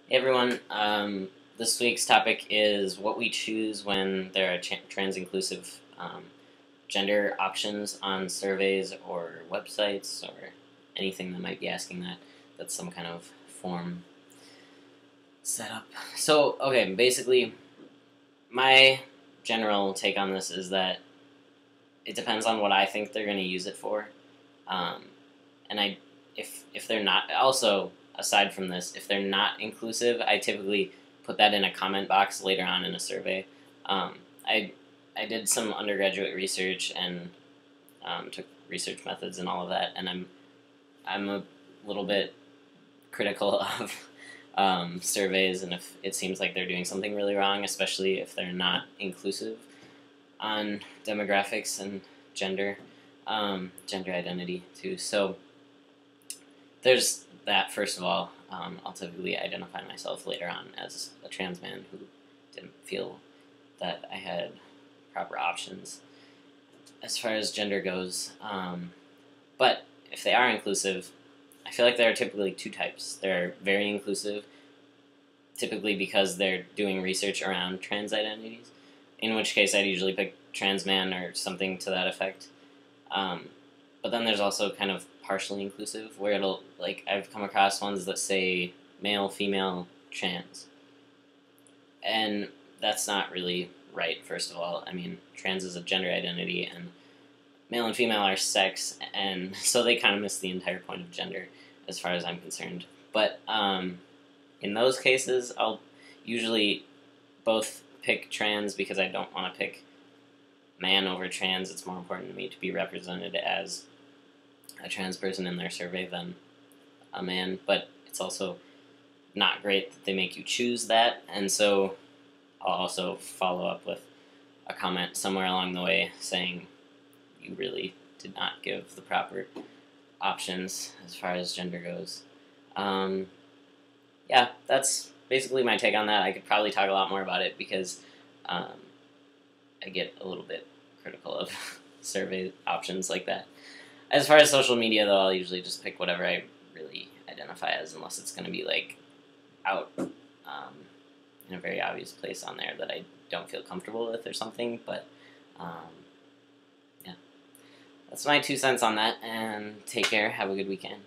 Hey everyone, this week's topic is what we choose when there are trans-inclusive gender options on surveys or websites or anything that might be asking that. That's some kind of form setup. So, okay, basically, my general take on this is that it depends on what I think they're going to use it for. And if they're not, also, aside from this, if they're not inclusive, I typically put that in a comment box later on in a survey. I did some undergraduate research and took research methods and all of that, and I'm a little bit critical of surveys, and if it seems like they're doing something really wrong, especially if they're not inclusive on demographics and gender identity too. So there's that, first of all. I'll typically identify myself later on as a trans man who didn't feel that I had proper options as far as gender goes. But if they are inclusive, I feel like there are typically two types. They're very inclusive, typically because they're doing research around trans identities, in which case I'd usually pick trans man or something to that effect. But then there's also kind of partially inclusive, where it'll, like, I've come across ones that say male, female, trans. And that's not really right, first of all. I mean, trans is a gender identity, and male and female are sex, and so they kind of miss the entire point of gender, as far as I'm concerned. But in those cases, I'll usually both pick trans because I don't want to pick man over trans. It's more important to me to be represented as a trans person in their survey than a man, but it's also not great that they make you choose that, and so I'll also follow up with a comment somewhere along the way saying you really did not give the proper options as far as gender goes. Yeah, that's basically my take on that. I could probably talk a lot more about it because I get a little bit critical of survey options like that. As far as social media, though, I'll usually just pick whatever I really identify as, unless it's going to be, like, out in a very obvious place on there that I don't feel comfortable with or something. But, yeah. That's my 2 cents on that, and take care. Have a good weekend.